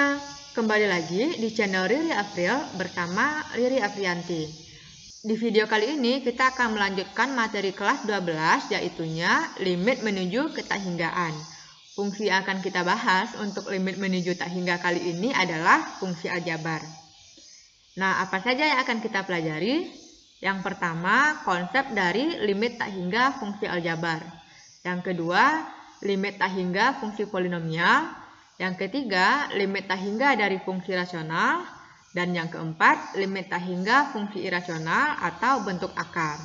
semuanya, kembali lagi di channel Riri April bersama Riri Aprianti. Di video kali ini kita akan melanjutkan materi kelas 12 yaitunya limit menuju ke tak hinggaan. Fungsi yang akan kita bahas untuk limit menuju tak hingga kali ini adalah fungsi aljabar. Nah, apa saja yang akan kita pelajari? Yang pertama, konsep dari limit tak hingga fungsi aljabar. Yang kedua, limit tak hingga fungsi polinomial. Yang ketiga, limit tak hingga dari fungsi rasional. Dan yang keempat, limit tak hingga fungsi irasional atau bentuk akar.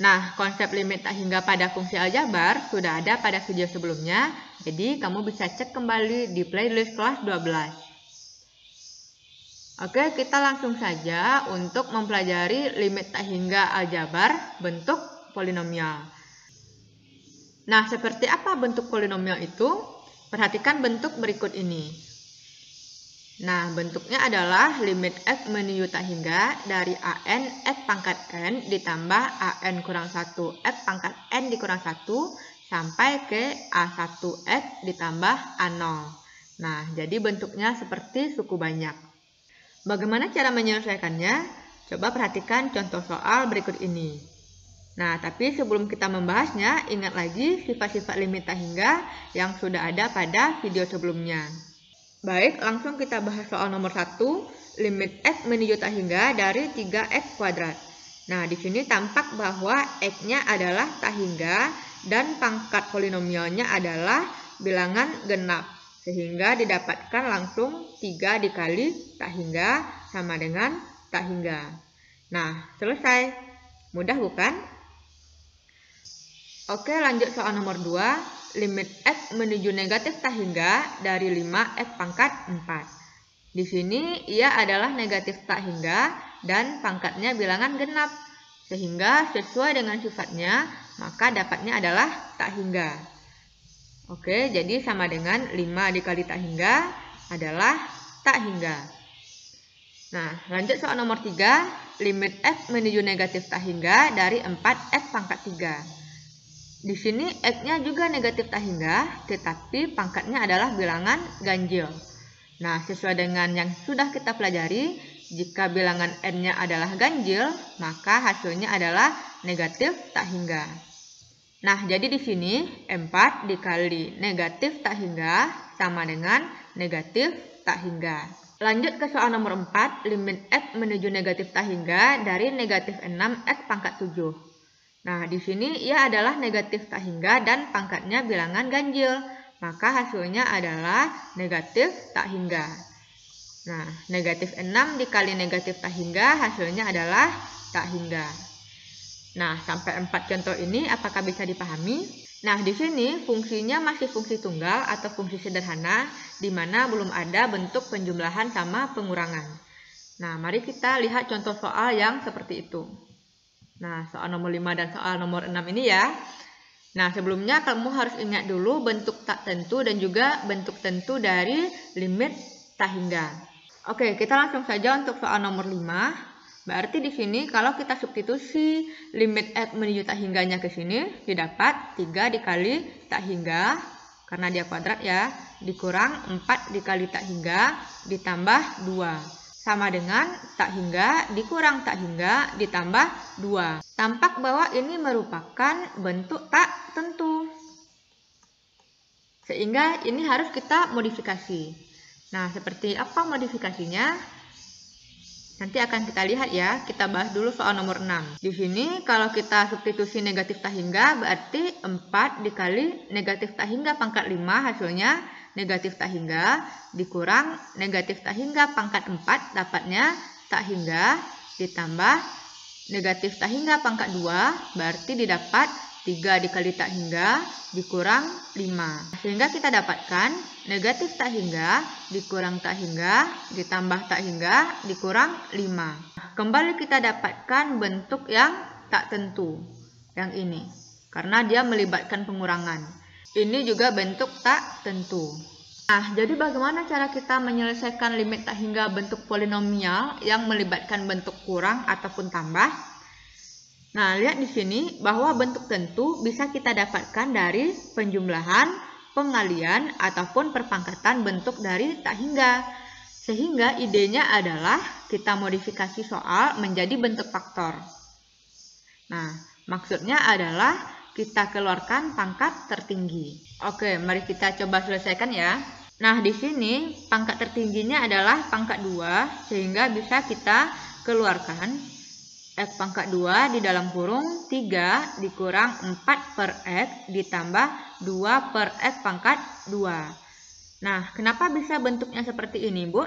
Nah, konsep limit tak hingga pada fungsi aljabar sudah ada pada video sebelumnya. Jadi, kamu bisa cek kembali di playlist kelas 12. Oke, kita langsung saja untuk mempelajari limit tak hingga aljabar bentuk polinomial. Nah, seperti apa bentuk polinomial itu? Perhatikan bentuk berikut ini. Nah, bentuknya adalah limit x menuju tak hingga dari an x pangkat n ditambah an kurang 1 x pangkat n dikurang 1 sampai ke a1 x ditambah a0. Nah, jadi bentuknya seperti suku banyak. Bagaimana cara menyelesaikannya? Coba perhatikan contoh soal berikut ini. Nah, tapi sebelum kita membahasnya, ingat lagi sifat-sifat limit tak hingga yang sudah ada pada video sebelumnya. Baik, langsung kita bahas soal nomor 1, limit x menuju tak hingga dari 3x kuadrat. Nah, di sini tampak bahwa x-nya adalah tak hingga dan pangkat polinomialnya adalah bilangan genap. Sehingga didapatkan langsung 3 dikali tak hingga sama dengan tak hingga. Nah, selesai. Mudah bukan? Oke, lanjut soal nomor 2, limit x menuju negatif tak hingga dari 5x pangkat 4. Di sini ia adalah negatif tak hingga dan pangkatnya bilangan genap. Sehingga sesuai dengan sifatnya, maka dapatnya adalah tak hingga. Oke, jadi sama dengan 5 dikali tak hingga adalah tak hingga. Nah, lanjut soal nomor 3, limit x menuju negatif tak hingga dari 4x pangkat 3. Di sini x-nya juga negatif tak hingga, tetapi pangkatnya adalah bilangan ganjil. Nah, sesuai dengan yang sudah kita pelajari, jika bilangan n-nya adalah ganjil, maka hasilnya adalah negatif tak hingga. Nah, jadi di sini 4 dikali negatif tak hingga sama dengan negatif tak hingga. Lanjut ke soal nomor 4, limit x menuju negatif tak hingga dari negatif 6x pangkat 7. Nah, di sini ia adalah negatif tak hingga dan pangkatnya bilangan ganjil. Maka hasilnya adalah negatif tak hingga. Nah, negatif 6 dikali negatif tak hingga hasilnya adalah tak hingga. Nah, sampai 4 contoh ini apakah bisa dipahami? Nah, di sini fungsinya masih fungsi tunggal atau fungsi sederhana di mana belum ada bentuk penjumlahan sama pengurangan. Nah, mari kita lihat contoh soal yang seperti itu. Nah, soal nomor 5 dan soal nomor 6 ini ya. Nah, sebelumnya kamu harus ingat dulu bentuk tak tentu dan juga bentuk tentu dari limit tak hingga. Oke, kita langsung saja untuk soal nomor 5. Berarti di sini kalau kita substitusi limit x menuju tak hingganya ke sini, didapat 3 dikali tak hingga, karena dia kuadrat ya, dikurang 4 dikali tak hingga, ditambah 2. Sama dengan tak hingga dikurang tak hingga ditambah 2. Tampak bahwa ini merupakan bentuk tak tentu. Sehingga ini harus kita modifikasi. Nah, seperti apa modifikasinya? Nanti akan kita lihat ya. Kita bahas dulu soal nomor 6. Di sini kalau kita substitusi negatif tak hingga berarti 4 dikali negatif tak hingga pangkat 5 hasilnya negatif tak hingga dikurang negatif tak hingga pangkat 4 dapatnya tak hingga ditambah negatif tak hingga pangkat 2 berarti didapat 3 dikali tak hingga dikurang 5. Sehingga kita dapatkan negatif tak hingga dikurang tak hingga ditambah tak hingga dikurang 5. Kembali kita dapatkan bentuk yang tak tentu yang ini karena dia melibatkan pengurangan. Ini juga bentuk tak tentu. Nah, jadi bagaimana cara kita menyelesaikan limit tak hingga bentuk polinomial yang melibatkan bentuk kurang ataupun tambah? Nah, lihat di sini bahwa bentuk tentu bisa kita dapatkan dari penjumlahan pengalian ataupun perpangkatan bentuk dari tak hingga. Sehingga idenya adalah kita modifikasi soal menjadi bentuk faktor. Nah, maksudnya adalah kita keluarkan pangkat tertinggi. Oke, mari kita coba selesaikan ya. Nah, di sini pangkat tertingginya adalah pangkat 2, sehingga bisa kita keluarkan X pangkat 2 di dalam kurung 3 dikurang 4 per X ditambah 2 per X pangkat 2. Nah, kenapa bisa bentuknya seperti ini, Bu?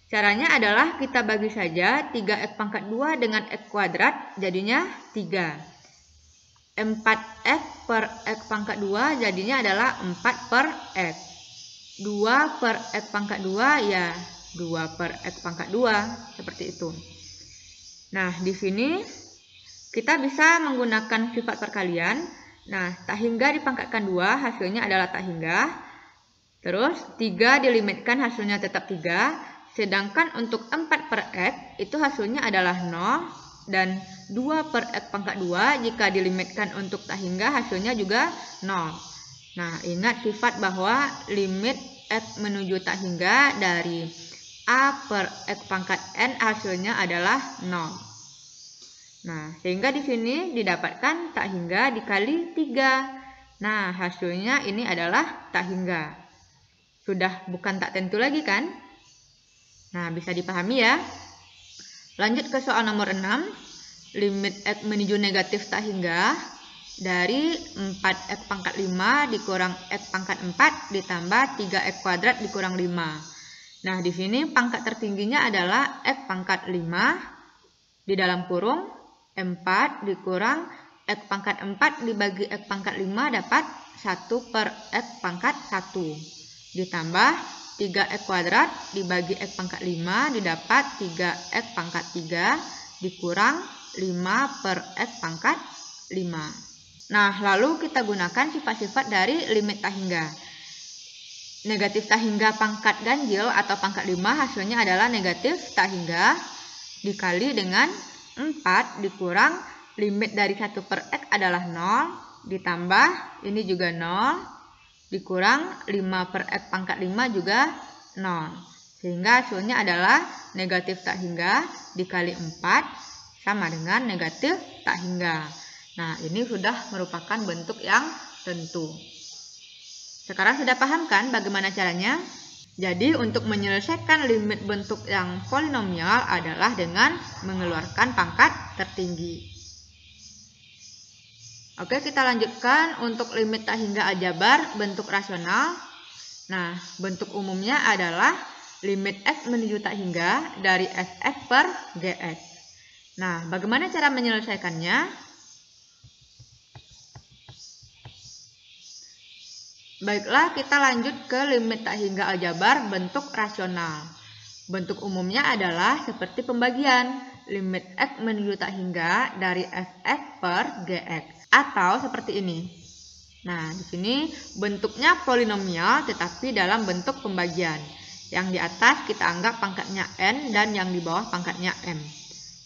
Caranya adalah kita bagi saja 3X pangkat 2 dengan X kuadrat, jadinya 3. 4X per X pangkat 2 jadinya adalah 4 per X. 2 per X pangkat 2 ya 2 per X pangkat 2, seperti itu. Nah, di sini kita bisa menggunakan sifat perkalian. Nah, tak hingga dipangkatkan 2, hasilnya adalah tak hingga. Terus 3 dilimitkan, hasilnya tetap 3. Sedangkan untuk 4 per X itu hasilnya adalah 0. Dan 2 per X pangkat 2 jika dilimitkan untuk tak hingga, hasilnya juga 0. Nah, ingat sifat bahwa limit X menuju tak hingga dari A per X pangkat N hasilnya adalah 0. Nah, sehingga di sini didapatkan tak hingga dikali 3. Nah, hasilnya ini adalah tak hingga. Sudah bukan tak tentu lagi kan? Nah, bisa dipahami ya. Lanjut ke soal nomor 6. Limit X menuju negatif tak hingga dari 4X pangkat 5 dikurang X pangkat 4 ditambah 3X kuadrat dikurang 5. Nah, di sini pangkat tertingginya adalah X pangkat 5 di dalam kurung 4 dikurang X pangkat 4 dibagi X pangkat 5 dapat 1 per X pangkat 1. Ditambah 3X kuadrat dibagi X pangkat 5 didapat 3X pangkat 3 dikurang 5 per X pangkat 5. Nah, lalu kita gunakan sifat-sifat dari limit tak hingga. Negatif tak hingga pangkat ganjil atau pangkat 5 hasilnya adalah negatif tak hingga dikali dengan 4 dikurang limit dari 1 per X adalah 0 ditambah ini juga 0 dikurang 5 per X pangkat 5 juga 0. Sehingga hasilnya adalah negatif tak hingga dikali 4 sama dengan negatif tak hingga. Nah, ini sudah merupakan bentuk yang tentu. Sekarang sudah paham kan bagaimana caranya? Jadi untuk menyelesaikan limit bentuk yang polinomial adalah dengan mengeluarkan pangkat tertinggi. Oke, kita lanjutkan untuk limit tak hingga aljabar bentuk rasional. Nah, bentuk umumnya adalah limit X menuju tak hingga dari Fx per Gx. Nah, bagaimana cara menyelesaikannya? Baiklah, kita lanjut ke limit tak hingga aljabar bentuk rasional. Bentuk umumnya adalah seperti pembagian limit X menuju tak hingga dari Fx per Gx. Atau seperti ini. Nah, di sini bentuknya polinomial tetapi dalam bentuk pembagian. Yang di atas kita anggap pangkatnya N dan yang di bawah pangkatnya M.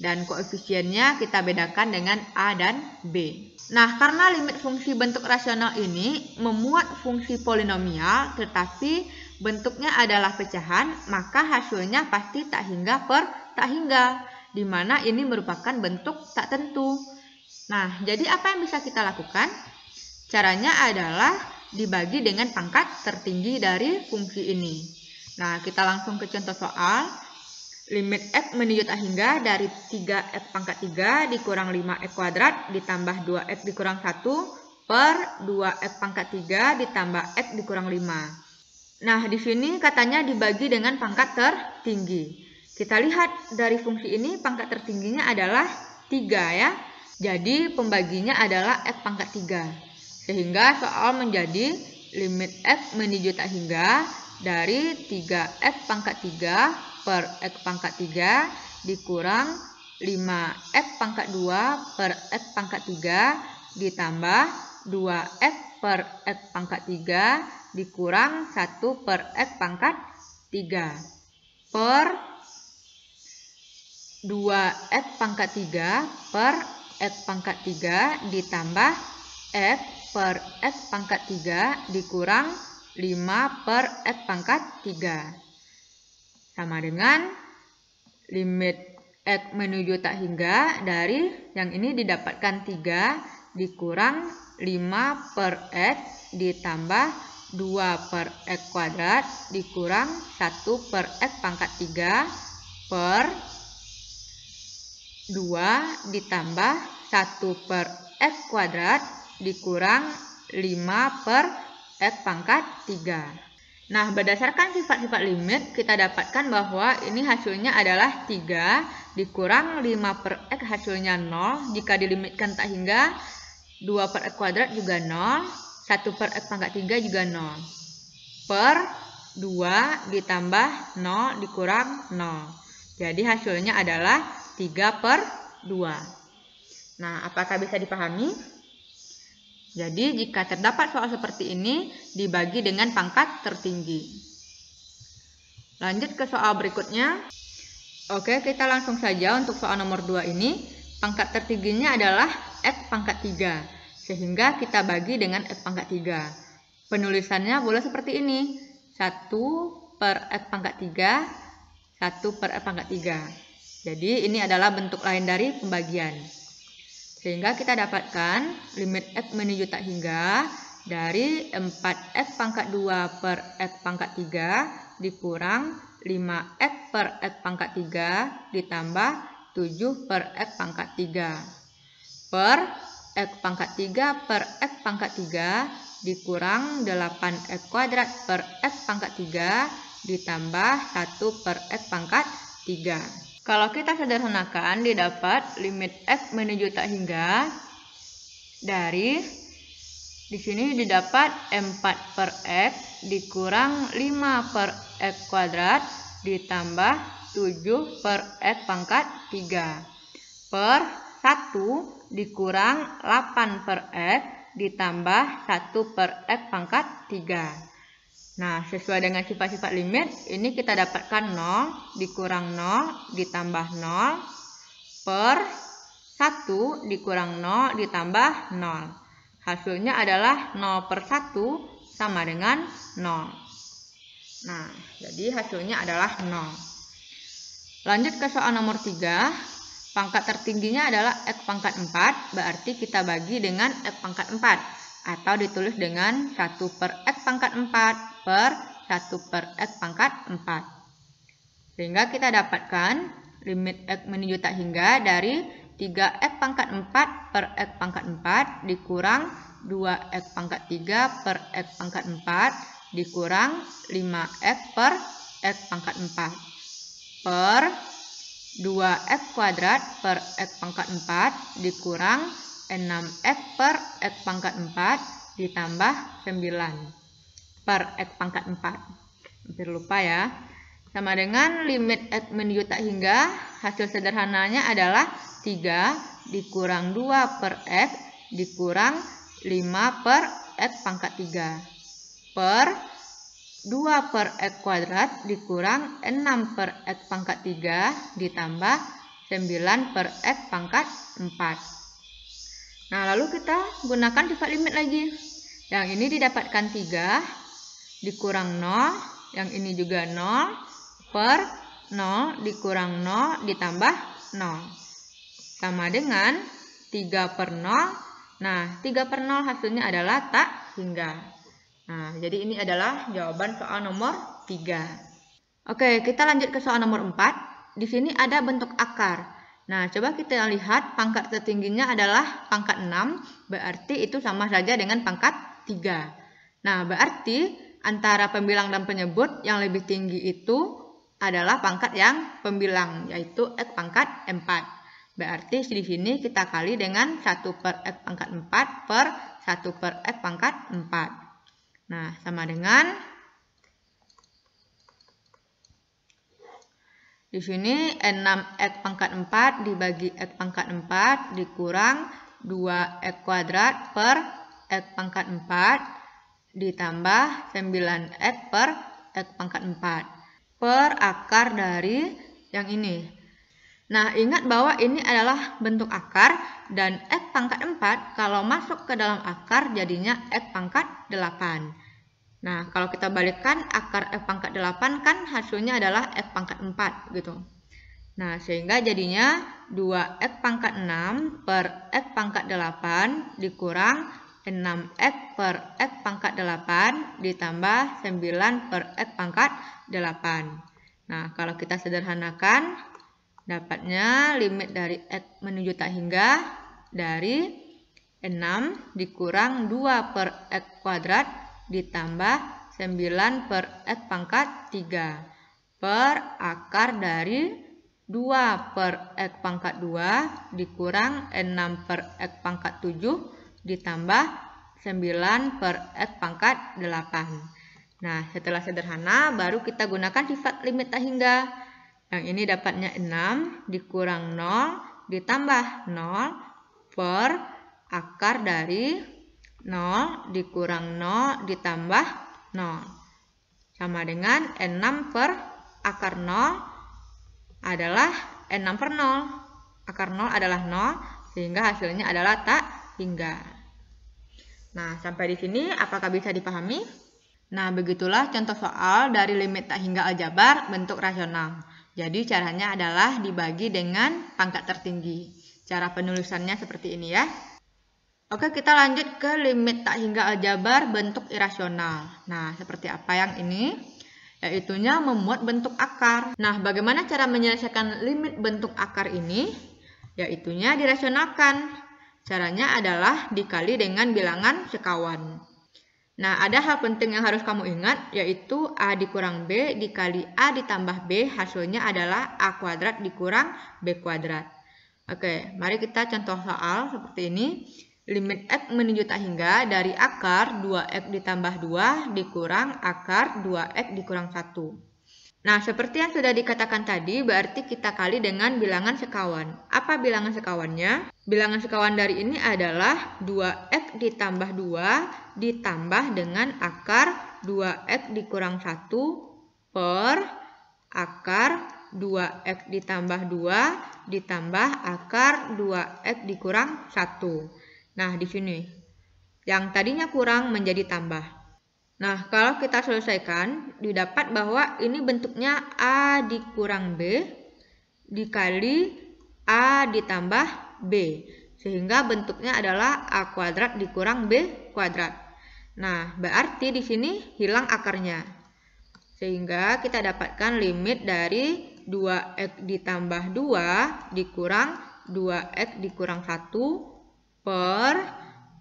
Dan koefisiennya kita bedakan dengan A dan B. Nah, karena limit fungsi bentuk rasional ini memuat fungsi polinomial tetapi bentuknya adalah pecahan, maka hasilnya pasti tak hingga per tak hingga, di mana ini merupakan bentuk tak tentu. Nah, jadi apa yang bisa kita lakukan? Caranya adalah dibagi dengan pangkat tertinggi dari fungsi ini. Nah, kita langsung ke contoh soal. Limit X menuju tak hingga dari 3X pangkat 3 dikurang 5X kuadrat ditambah 2X dikurang 1 per 2X pangkat 3 ditambah X dikurang 5. Nah, di sini katanya dibagi dengan pangkat tertinggi. Kita lihat dari fungsi ini pangkat tertingginya adalah 3 ya. Jadi pembaginya adalah X pangkat 3. Sehingga soal menjadi limit X menuju tak hingga dari 3X pangkat 3 per X pangkat 3 dikurang 5X pangkat 2 per X pangkat 3 ditambah 2X per X pangkat 3 dikurang 1 per X pangkat 3 per 2X pangkat 3 per X pangkat 3 ditambah X per X pangkat 3 dikurang 5 per X pangkat 3. Sama dengan limit X menuju tak hingga dari yang ini didapatkan 3 dikurang 5 per X ditambah 2 per X kuadrat dikurang 1 per X pangkat 3 per 2 ditambah 1 per X kuadrat dikurang 5 per X pangkat 3. Nah, berdasarkan sifat-sifat limit, kita dapatkan bahwa ini hasilnya adalah 3 dikurang 5 per X hasilnya 0. Jika dilimitkan tak hingga, 2 per X kuadrat juga 0, 1 per X pangkat 3 juga 0. Per 2 ditambah 0 dikurang 0. Jadi hasilnya adalah 3 per 2. Nah, apakah bisa dipahami? Jadi, jika terdapat soal seperti ini, dibagi dengan pangkat tertinggi. Lanjut ke soal berikutnya. Oke, kita langsung saja untuk soal nomor 2 ini. Pangkat tertingginya adalah X pangkat 3. Sehingga kita bagi dengan X pangkat 3. Penulisannya boleh seperti ini. 1 per X pangkat 3, 1 per X pangkat 3. Jadi, ini adalah bentuk lain dari pembagian. Sehingga kita dapatkan limit X menuju tak hingga dari 4X pangkat 2 per X pangkat 3 dikurang 5X per X pangkat 3 ditambah 7 per X pangkat 3 per X pangkat 3 per X pangkat 3 dikurang 8X kuadrat per X pangkat 3 ditambah 1 per X pangkat 3. Kalau kita sederhanakan, didapat limit X menuju tak hingga dari di sini didapat 4 per X dikurang 5 per X kuadrat ditambah 7 per X pangkat 3 per 1 dikurang 8 per X ditambah 1 per X pangkat 3. Nah, sesuai dengan sifat-sifat limit, ini kita dapatkan 0 dikurang 0 ditambah 0 per 1 dikurang 0 ditambah 0. Hasilnya adalah 0 per 1 sama dengan 0. Nah, jadi hasilnya adalah 0. Lanjut ke soal nomor 3. Pangkat tertingginya adalah X pangkat 4, berarti kita bagi dengan X pangkat 4. Atau ditulis dengan 1 per X pangkat 4 per 1 per X pangkat 4. Sehingga kita dapatkan limit X menuju tak hingga dari 3X pangkat 4 per X pangkat 4 dikurang 2X pangkat 3 per X pangkat 4 dikurang 5X per X pangkat 4 per 2X kuadrat per X pangkat 4 dikurang 6X per X pangkat 4 ditambah 9 per X pangkat 4. Hampir lupa ya. Sama dengan limit X menuju tak hingga, hasil sederhananya adalah 3 dikurang 2 per X dikurang 5 per X pangkat 3 per 2 per X kuadrat dikurang 6 per X pangkat 3 ditambah 9 per X pangkat 4. Nah, lalu kita gunakan sifat limit lagi. Yang ini didapatkan 3 dikurang 0, yang ini juga 0 per 0 dikurang 0 ditambah 0. Sama dengan 3 per 0. Nah, 3 per 0 hasilnya adalah tak hingga. Nah, jadi ini adalah jawaban soal nomor 3. Oke, kita lanjut ke soal nomor 4. Di sini ada bentuk akar. Nah, coba kita lihat pangkat tertingginya adalah pangkat 6, berarti itu sama saja dengan pangkat 3. Nah, berarti antara pembilang dan penyebut yang lebih tinggi itu adalah pangkat yang pembilang, yaitu X pangkat 4. Berarti di sini kita kali dengan 1 per X pangkat 4 per 1 per X pangkat 4. Nah, sama dengan di sini 6X pangkat 4 dibagi X pangkat 4 dikurang 2X kuadrat per X pangkat 4 ditambah 9X per X pangkat 4 per akar dari yang ini. Nah, ingat bahwa ini adalah bentuk akar dan X pangkat 4 kalau masuk ke dalam akar jadinya X pangkat 8. Nah, kalau kita balikkan akar F pangkat 8 kan hasilnya adalah F pangkat 4 gitu. Nah, sehingga jadinya 2F pangkat 6 per F pangkat 8 dikurang 6F per F pangkat 8 ditambah 9 per F pangkat 8. Nah, kalau kita sederhanakan, dapatnya limit dari X menuju tak hingga dari 6 dikurang 2 per X kuadrat ditambah 9 per X pangkat 3 per akar dari 2 per X pangkat 2 dikurang 6 per X pangkat 7 ditambah 9 per X pangkat 8. Nah, setelah sederhana baru kita gunakan sifat limit tak hingga. Yang ini dapatnya 6 dikurang 0 ditambah 0 per akar dari 0 dikurang 0 ditambah 0. Sama dengan 6 per akar 0 adalah 6 per 0. Akar 0 adalah 0, sehingga hasilnya adalah tak hingga. Nah, sampai di sini apakah bisa dipahami? Nah, begitulah contoh soal dari limit tak hingga aljabar bentuk rasional. Jadi caranya adalah dibagi dengan pangkat tertinggi. Cara penulisannya seperti ini ya. Oke, kita lanjut ke limit tak hingga aljabar bentuk irasional. Nah, seperti apa yang ini? Yaitunya memuat bentuk akar. Nah, bagaimana cara menyelesaikan limit bentuk akar ini? Yaitunya dirasionalkan. Caranya adalah dikali dengan bilangan sekawan. Nah, ada hal penting yang harus kamu ingat, yaitu A dikurang B dikali A ditambah B hasilnya adalah A kuadrat dikurang B kuadrat. Oke, mari kita contoh soal seperti ini. Limit X menuju tak hingga dari akar 2X ditambah 2 dikurang akar 2X dikurang 1. Nah, seperti yang sudah dikatakan tadi, berarti kita kali dengan bilangan sekawan. Apa bilangan sekawannya? Bilangan sekawan dari ini adalah 2X ditambah 2 ditambah dengan akar 2X dikurang 1 per akar 2X ditambah 2 ditambah akar 2X dikurang 1. Nah, di sini yang tadinya kurang menjadi tambah. Nah, kalau kita selesaikan, didapat bahwa ini bentuknya A dikurang B dikali A ditambah B. Sehingga bentuknya adalah A kuadrat dikurang B kuadrat. Nah, berarti di sini hilang akarnya. Sehingga kita dapatkan limit dari 2X ditambah 2 dikurang 2X dikurang 1 per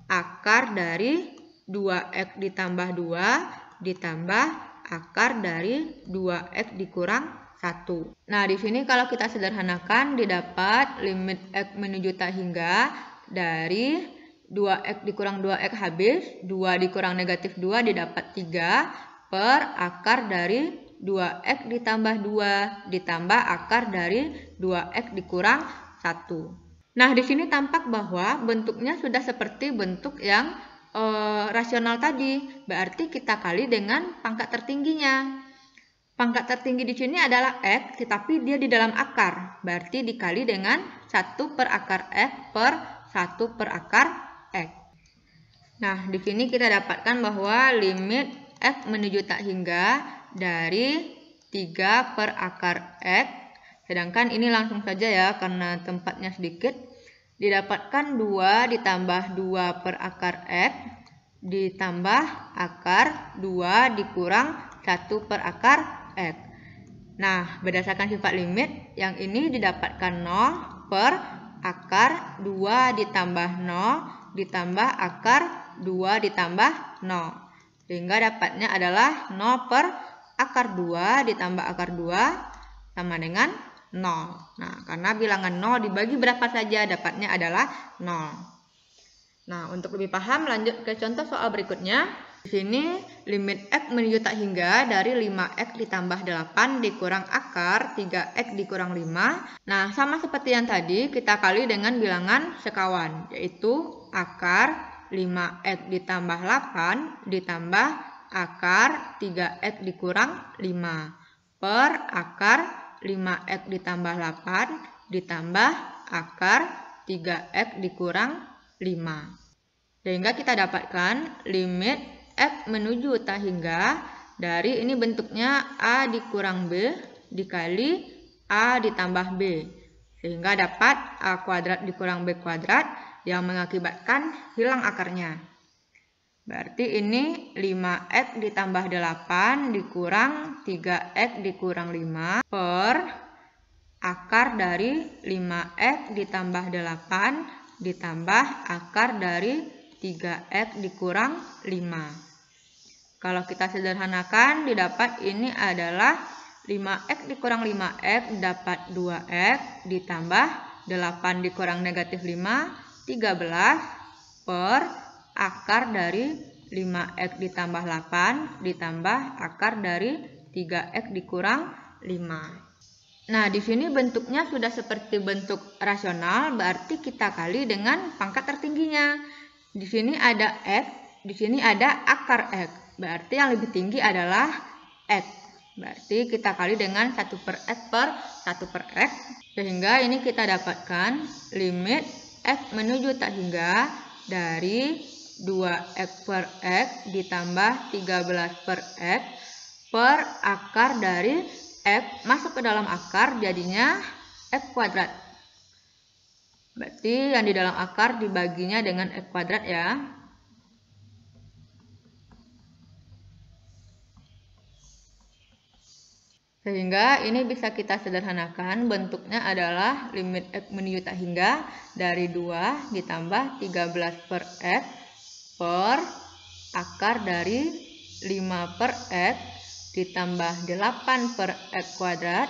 akar dari 2X ditambah 2 ditambah akar dari 2X dikurang 1. Nah, di sini kalau kita sederhanakan didapat limit X menuju tak hingga dari 2X dikurang 2X habis, 2 dikurang negatif 2 didapat 3 per akar dari 2X ditambah 2 ditambah akar dari 2X dikurang 1. Nah, di sini tampak bahwa bentuknya sudah seperti bentuk yang rasional tadi. Berarti kita kali dengan pangkat tertingginya. Pangkat tertinggi di sini adalah X, tetapi dia di dalam akar. Berarti dikali dengan 1 per akar X per 1 per akar X. Nah, di sini kita dapatkan bahwa limit X menuju tak hingga dari 3 per akar X. Sedangkan ini langsung saja ya, karena tempatnya sedikit. Didapatkan 2 ditambah 2 per akar X ditambah akar 2 dikurang 1 per akar X. Nah, berdasarkan sifat limit, yang ini didapatkan 0 per akar 2 ditambah 0 ditambah akar 2 ditambah 0. Sehingga dapatnya adalah 0 per akar 2 ditambah akar 2 sama dengan 0. Nah, karena bilangan 0 dibagi berapa saja dapatnya adalah 0. Nah, untuk lebih paham lanjut ke contoh soal berikutnya. Di sini limit X menuju tak hingga dari 5X ditambah 8 dikurang akar 3X dikurang 5. Nah, sama seperti yang tadi, kita kali dengan bilangan sekawan, yaitu akar 5X ditambah 8 ditambah akar 3X dikurang 5 per akar 5X ditambah 8 ditambah akar 3X dikurang 5. Sehingga kita dapatkan limit X menuju tak hingga dari ini bentuknya A dikurang B dikali A ditambah B. Sehingga dapat A kuadrat dikurang B kuadrat yang mengakibatkan hilang akarnya. Berarti ini 5X ditambah 8 dikurang 3X dikurang 5 per akar dari 5X ditambah 8 ditambah akar dari 3X dikurang 5. Kalau kita sederhanakan didapat ini adalah 5X dikurang 5X dapat 2X ditambah 8 dikurang negatif 5 13 per akar dari 5X ditambah 8 ditambah akar dari 3X dikurang 5. Nah, di sini bentuknya sudah seperti bentuk rasional, berarti kita kali dengan pangkat tertingginya. Di sini ada X, di sini ada akar X. Berarti yang lebih tinggi adalah X. Berarti kita kali dengan 1 per X per 1 per X. Sehingga ini kita dapatkan limit X menuju tak hingga dari 2X per X ditambah 13 per X per akar dari X masuk ke dalam akar jadinya X kuadrat. Berarti yang di dalam akar dibaginya dengan X kuadrat ya. Sehingga ini bisa kita sederhanakan, bentuknya adalah limit X menuju tak hingga dari 2 ditambah 13 per X per akar dari 5 per X ditambah 8 per X kuadrat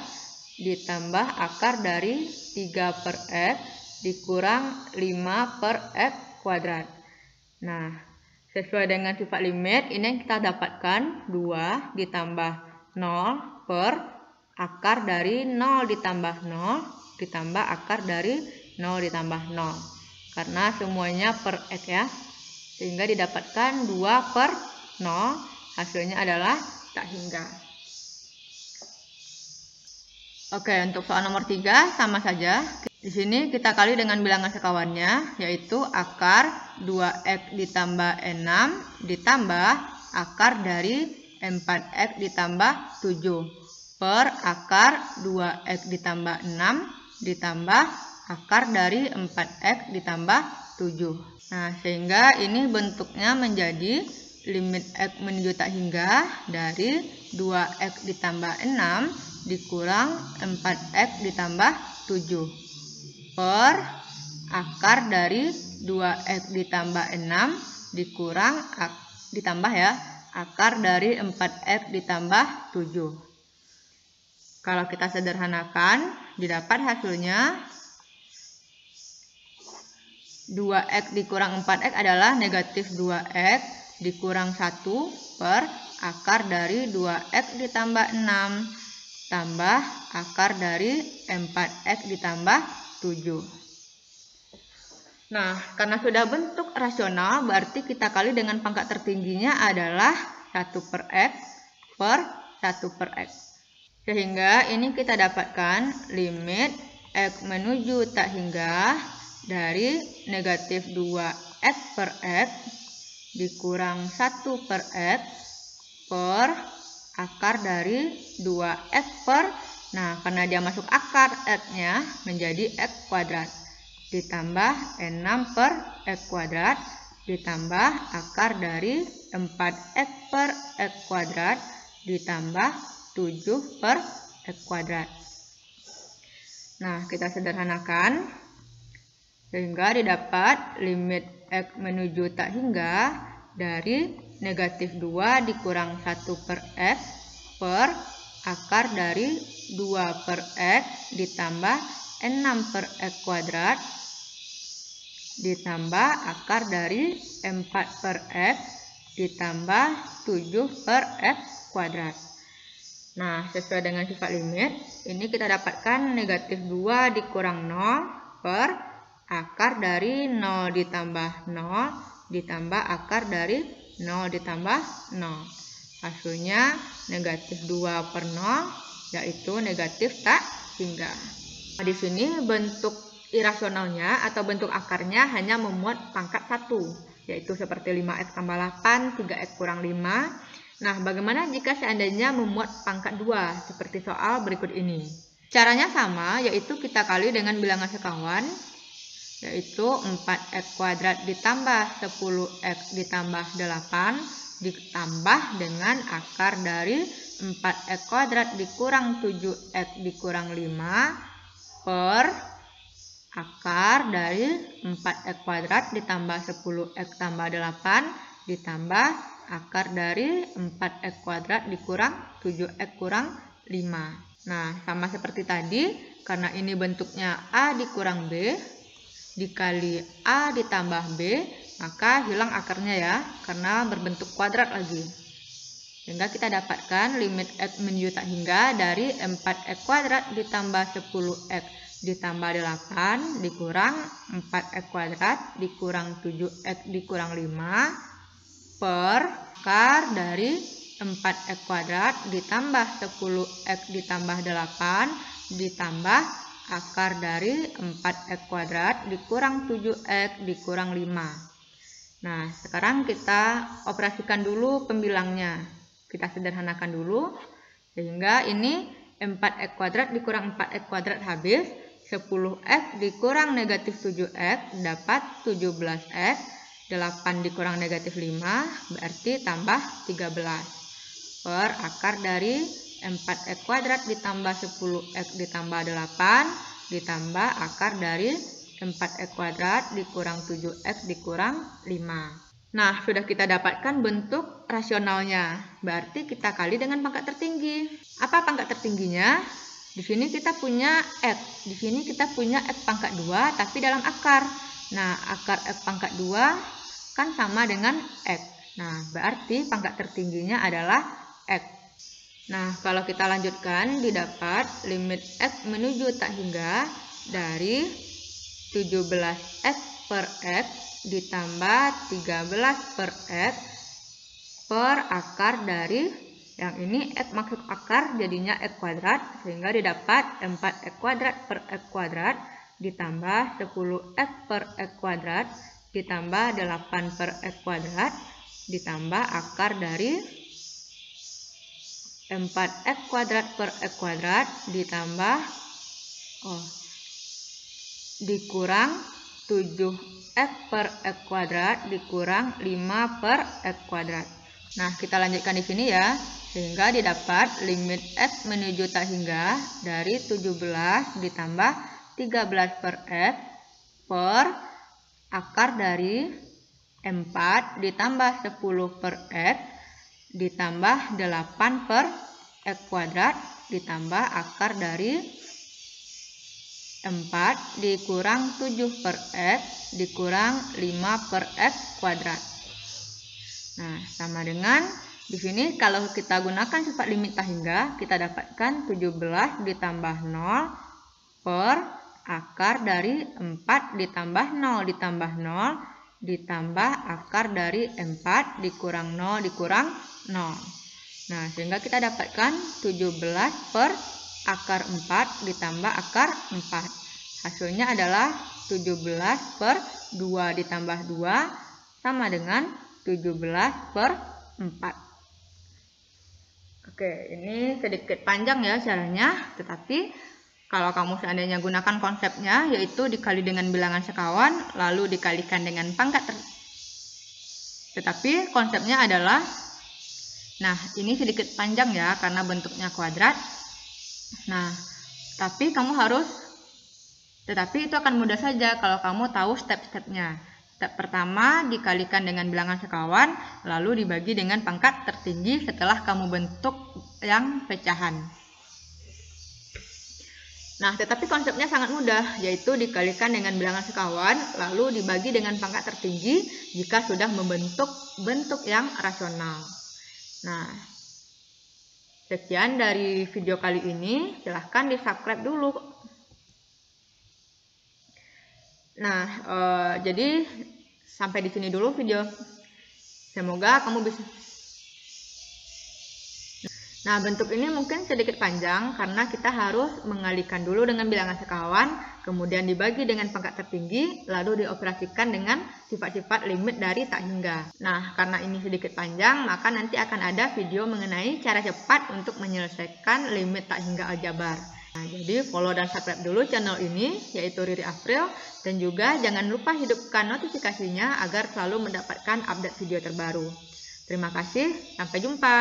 ditambah akar dari 3 per X dikurang 5 per X kuadrat. Nah, sesuai dengan sifat limit ini yang kita dapatkan 2 ditambah 0 per akar dari 0 ditambah 0 ditambah akar dari 0 ditambah 0. Karena semuanya per X ya. Sehingga didapatkan 2 per 0. Hasilnya adalah tak hingga. Oke, untuk soal nomor 3 sama saja. Di sini kita kali dengan bilangan sekawannya, yaitu akar 2X ditambah 6 ditambah akar dari 4X ditambah 7 per akar 2X ditambah 6 ditambah akar dari 4X ditambah 7. Nah, sehingga ini bentuknya menjadi limit X menuju tak hingga dari 2X ditambah 6 dikurang 4X ditambah 7 per akar dari 2X ditambah 6 dikurang ditambah ya akar dari 4X ditambah 7. Kalau kita sederhanakan didapat hasilnya 2X dikurang 4X adalah negatif 2X dikurang 1 per akar dari 2X ditambah 6 tambah akar dari 4X ditambah 7. Nah, karena sudah bentuk rasional berarti kita kali dengan pangkat tertingginya adalah 1 per X per 1 per X. Sehingga ini kita dapatkan limit X menuju tak hingga dari negatif 2X per X dikurang 1 per X per akar dari 2X per, nah karena dia masuk akar X-nya menjadi X kuadrat ditambah 6 per X kuadrat ditambah akar dari 4X per X kuadrat ditambah 7 per X kuadrat. Nah, kita sederhanakan sehingga didapat limit X menuju tak hingga dari negatif 2 dikurang 1 per X per akar dari 2 per X ditambah 6 per X kuadrat ditambah akar dari 4 per X ditambah 7 per X kuadrat. Nah, sesuai dengan sifat limit, ini kita dapatkan negatif 2 dikurang 0 per akar dari 0 ditambah 0 ditambah akar dari 0 ditambah 0. Hasilnya negatif 2 per 0, yaitu negatif tak hingga. Nah, di sini bentuk irasionalnya atau bentuk akarnya hanya memuat pangkat 1, yaitu seperti 5x tambah 8, 3x kurang 5. Nah, bagaimana jika seandainya memuat pangkat 2, seperti soal berikut ini? Caranya sama, yaitu kita kali dengan bilangan sekawan, yaitu 4x kuadrat ditambah 10x ditambah 8 ditambah dengan akar dari 4x kuadrat dikurang 7x dikurang 5 per akar dari 4x kuadrat ditambah 10x tambah 8 ditambah akar dari 4x kuadrat dikurang 7x kurang 5. Nah, sama seperti tadi, karena ini bentuknya A dikurang B dikali A ditambah B, maka hilang akarnya ya, karena berbentuk kuadrat lagi. Sehingga kita dapatkan limit X menuju tak hingga dari 4x kuadrat ditambah 10x ditambah 8 dikurang 4x kuadrat dikurang 7x dikurang 5 per akar dari 4x kuadrat ditambah 10x ditambah 8 ditambah akar dari 4x kuadrat dikurang 7x dikurang 5. Nah, sekarang kita operasikan dulu pembilangnya. Kita sederhanakan dulu. Sehingga ini 4x kuadrat dikurang 4x kuadrat habis. 10x dikurang negatif 7x dapat 17x. 8 dikurang negatif 5 berarti tambah 13. Per akar dari 4x kuadrat ditambah 10x ditambah 8 ditambah akar dari 4x kuadrat dikurang 7x dikurang 5. Nah, sudah kita dapatkan bentuk rasionalnya. Berarti kita kali dengan pangkat tertinggi. Apa pangkat tertingginya? Di sini kita punya X. Di sini kita punya X pangkat 2 tapi dalam akar. Nah, akar X pangkat 2 kan sama dengan X. Nah, berarti pangkat tertingginya adalah X. Nah, kalau kita lanjutkan, didapat limit X menuju tak hingga dari 17x per X ditambah 13 per X per akar dari, yang ini X masuk akar jadinya X kuadrat, sehingga didapat 4x kuadrat per X kuadrat ditambah 10x per X kuadrat ditambah 8 per X kuadrat ditambah akar dari 4x kuadrat per X kuadrat ditambah dikurang 7x per X kuadrat dikurang 5 per X kuadrat. Nah, kita lanjutkan di sini ya. Sehingga didapat limit X menuju tak hingga dari 17 ditambah 13 per X per akar dari 4 ditambah 10 per X ditambah 8 per X kuadrat ditambah akar dari 4 dikurang 7 per X dikurang 5 per X kuadrat. Nah, sama dengan di sini kalau kita gunakan sifat limit tak hingga, kita dapatkan 17 ditambah 0 per akar dari 4 ditambah 0 ditambah 0 ditambah akar dari 4 dikurang 0 dikurang 0. Nah, sehingga kita dapatkan 17 per akar 4 ditambah akar 4. Hasilnya adalah 17 per 2 ditambah 2 sama dengan 17 per 4. Oke, ini sedikit panjang ya caranya, tetapi kalau kamu seandainya gunakan konsepnya, yaitu dikali dengan bilangan sekawan, lalu dikalikan dengan pangkat. Tetapi konsepnya adalah, nah ini sedikit panjang ya, karena bentuknya kuadrat. Nah, tapi itu akan mudah saja kalau kamu tahu step-stepnya. Step pertama dikalikan dengan bilangan sekawan, lalu dibagi dengan pangkat tertinggi setelah kamu bentuk yang pecahan. Nah, tetapi konsepnya sangat mudah, yaitu dikalikan dengan bilangan sekawan, lalu dibagi dengan pangkat tertinggi jika sudah membentuk bentuk yang rasional. Nah, sekian dari video kali ini, silahkan di-subscribe dulu. Nah, jadi sampai di sini dulu video. Semoga kamu bisa. Nah, bentuk ini mungkin sedikit panjang karena kita harus mengalihkan dulu dengan bilangan sekawan, kemudian dibagi dengan pangkat tertinggi, lalu dioperasikan dengan sifat-sifat limit dari tak hingga. Nah, karena ini sedikit panjang, maka nanti akan ada video mengenai cara cepat untuk menyelesaikan limit tak hingga aljabar. Nah, jadi follow dan subscribe dulu channel ini, yaitu Riri April, dan juga jangan lupa hidupkan notifikasinya agar selalu mendapatkan update video terbaru. Terima kasih, sampai jumpa.